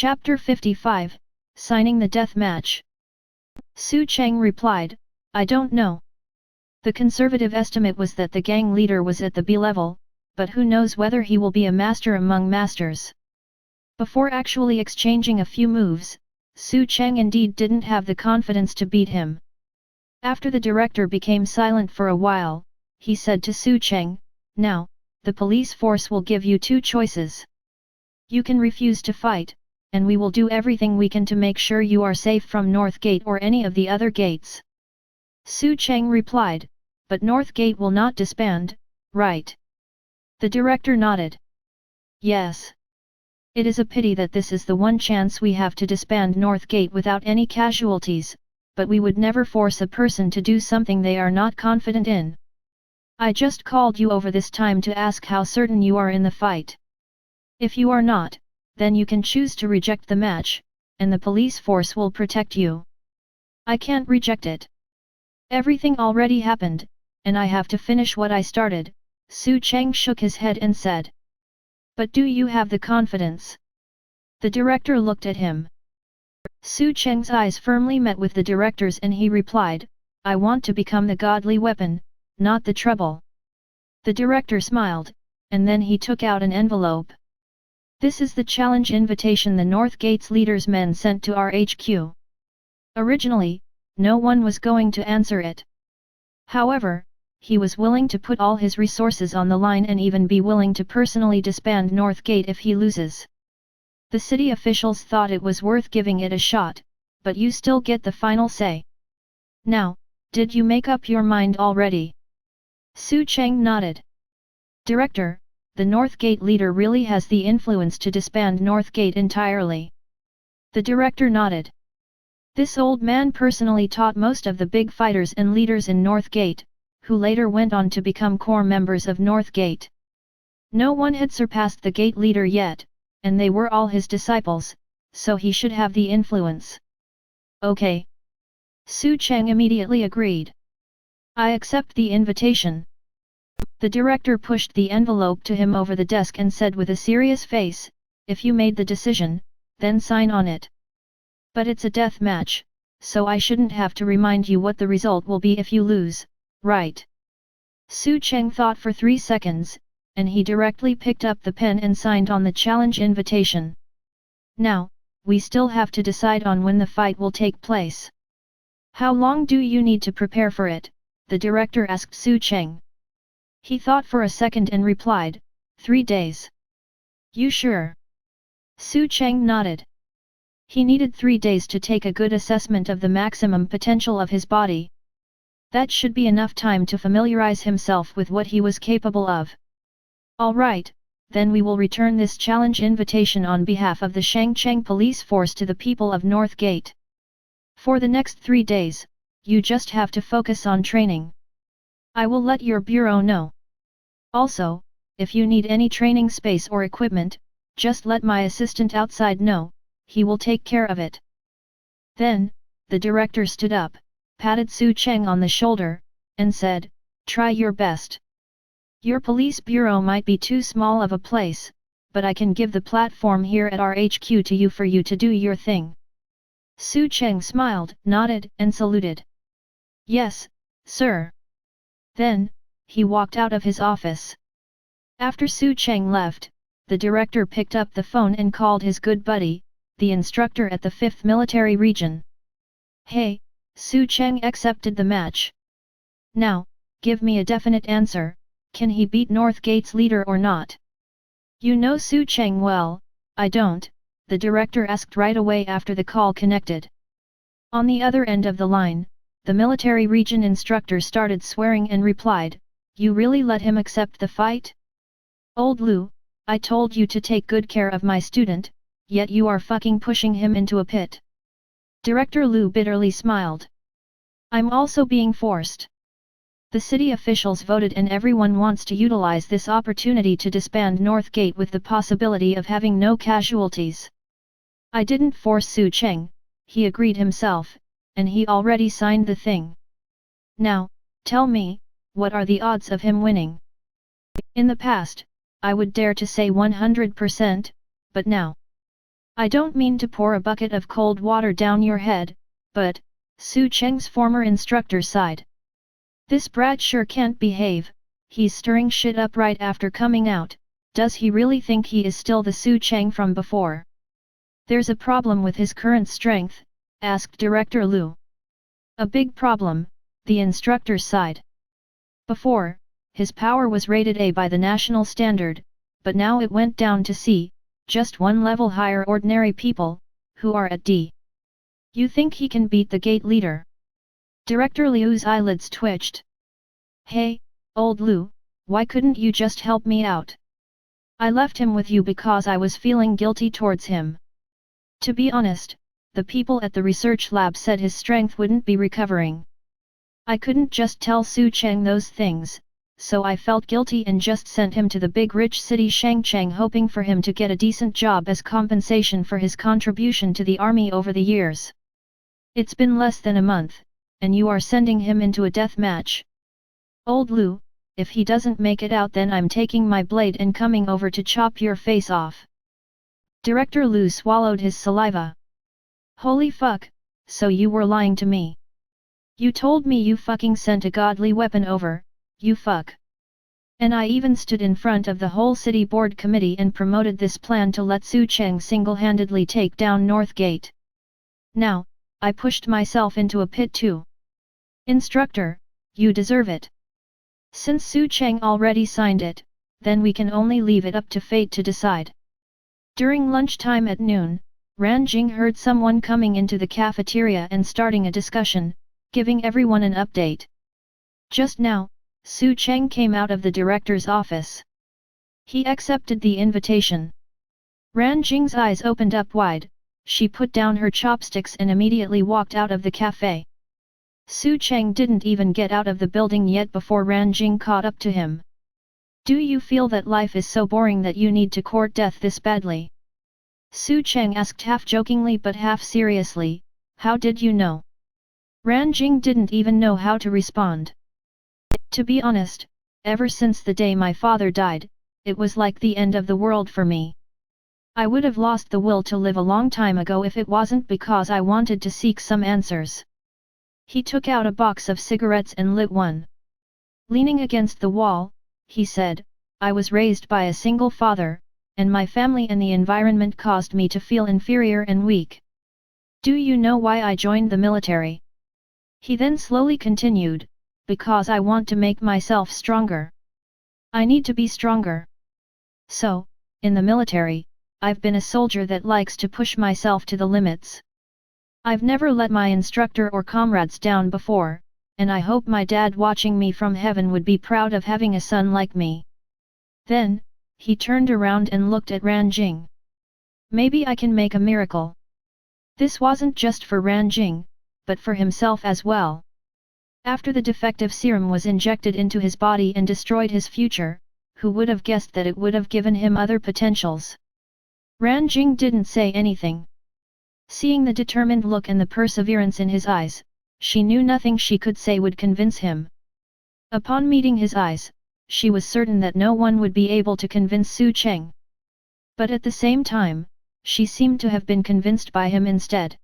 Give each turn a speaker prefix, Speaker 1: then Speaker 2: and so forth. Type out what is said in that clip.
Speaker 1: Chapter 55, Signing the Death Match. Su Cheng replied, I don't know. The conservative estimate was that the gang leader was at the B level, but who knows whether he will be a master among masters. Before actually exchanging a few moves, Su Cheng indeed didn't have the confidence to beat him. After the director became silent for a while, he said to Su Cheng, Now, the police force will give you two choices. You can refuse to fight, and we will do everything we can to make sure you are safe from North Gate or any of the other gates. Su Cheng replied, But North Gate will not disband, right? The director nodded. Yes. It is a pity that this is the one chance we have to disband North Gate without any casualties, but we would never force a person to do something they are not confident in. I just called you over this time to ask how certain you are in the fight. If you are not, then you can choose to reject the match, and the police force will protect you. I can't reject it. Everything already happened, and I have to finish what I started, Su Cheng shook his head and said. But do you have the confidence? The director looked at him. Su Cheng's eyes firmly met with the director's and he replied, I want to become the godly weapon, not the trouble. The director smiled, and then he took out an envelope. This is the challenge invitation the North Gate's leaders' men sent to our HQ. Originally, no one was going to answer it. However, he was willing to put all his resources on the line and even be willing to personally disband North Gate if he loses. The city officials thought it was worth giving it a shot, but you still get the final say. Now, did you make up your mind already? Su Cheng nodded. Director, the North Gate leader really has the influence to disband North Gate entirely. The director nodded. This old man personally taught most of the big fighters and leaders in North Gate, who later went on to become core members of North Gate. No one had surpassed the gate leader yet, and they were all his disciples, so he should have the influence. Okay. Su Cheng immediately agreed. I accept the invitation. The director pushed the envelope to him over the desk and said with a serious face, If you made the decision, then sign on it. But it's a death match, so I shouldn't have to remind you what the result will be if you lose, right? Su Cheng thought for 3 seconds, and he directly picked up the pen and signed on the challenge invitation. Now, we still have to decide on when the fight will take place. How long do you need to prepare for it? The director asked Su Cheng. He thought for a second and replied, 3 days. You sure? Su Cheng nodded. He needed 3 days to take a good assessment of the maximum potential of his body. That should be enough time to familiarize himself with what he was capable of. All right, then we will return this challenge invitation on behalf of the Shangcheng police force to the people of North Gate. For the next 3 days, you just have to focus on training. I will let your bureau know. Also, if you need any training space or equipment, just let my assistant outside know, he will take care of it. Then, the director stood up, patted Su Cheng on the shoulder, and said, Try your best. Your police bureau might be too small of a place, but I can give the platform here at our HQ to you for you to do your thing. Su Cheng smiled, nodded, and saluted. Yes, sir. Then, he walked out of his office. After Su Cheng left, the director picked up the phone and called his good buddy, the instructor at the 5th Military Region. Hey, Su Cheng accepted the match. Now, give me a definite answer, can he beat North Gate's leader or not? You know Su Cheng well, I don't, the director asked right away after the call connected. On the other end of the line, the military region instructor started swearing and replied, You really let him accept the fight? Old Lu, I told you to take good care of my student, yet you are fucking pushing him into a pit. Director Lu bitterly smiled. I'm also being forced. The city officials voted and everyone wants to utilize this opportunity to disband North Gate with the possibility of having no casualties. I didn't force Su Cheng, he agreed himself, and he already signed the thing. Now, tell me, what are the odds of him winning? In the past, I would dare to say 100%, but now. I don't mean to pour a bucket of cold water down your head, but, Su Cheng's former instructor sighed. This brat sure can't behave, he's stirring shit up right after coming out, does he really think he is still the Su Cheng from before? There's a problem with his current strength, asked Director Lu. A big problem, the instructor sighed. Before, his power was rated A by the national standard, but now it went down to C, just one level higher ordinary people, who are at D. You think he can beat the gate leader? Director Liu's eyelids twitched. Hey, old Liu, why couldn't you just help me out? I left him with you because I was feeling guilty towards him. To be honest, the people at the research lab said his strength wouldn't be recovering. I couldn't just tell Su Cheng those things, so I felt guilty and just sent him to the big rich city Shangcheng hoping for him to get a decent job as compensation for his contribution to the army over the years. It's been less than a month, and you are sending him into a death match. Old Liu, if he doesn't make it out then I'm taking my blade and coming over to chop your face off. Director Liu swallowed his saliva. Holy fuck, so you were lying to me. You told me you fucking sent a godly weapon over, you fuck. And I even stood in front of the whole city board committee and promoted this plan to let Su Cheng single-handedly take down North Gate. Now, I pushed myself into a pit too. Instructor, you deserve it. Since Su Cheng already signed it, then we can only leave it up to fate to decide. During lunchtime at noon, Ran Jing heard someone coming into the cafeteria and starting a discussion, giving everyone an update. Just now, Su Cheng came out of the director's office. He accepted the invitation. Ran Jing's eyes opened up wide, she put down her chopsticks and immediately walked out of the cafe. Su Cheng didn't even get out of the building yet before Ran Jing caught up to him. Do you feel that life is so boring that you need to court death this badly? Su Cheng asked half jokingly but half seriously, how did you know? Ran Jing didn't even know how to respond. To be honest, ever since the day my father died, it was like the end of the world for me. I would have lost the will to live a long time ago if it wasn't because I wanted to seek some answers. He took out a box of cigarettes and lit one. Leaning against the wall, he said, I was raised by a single father, and my family and the environment caused me to feel inferior and weak. Do you know why I joined the military? He then slowly continued, because I want to make myself stronger. I need to be stronger. So, in the military, I've been a soldier that likes to push myself to the limits. I've never let my instructor or comrades down before, and I hope my dad watching me from heaven would be proud of having a son like me. Then, he turned around and looked at Ran Jing. Maybe I can make a miracle. This wasn't just for Ran Jing, but for himself as well. After the defective serum was injected into his body and destroyed his future, who would have guessed that it would have given him other potentials? Ran Jing didn't say anything. Seeing the determined look and the perseverance in his eyes, she knew nothing she could say would convince him. Upon meeting his eyes, she was certain that no one would be able to convince Su Cheng. But at the same time, she seemed to have been convinced by him instead.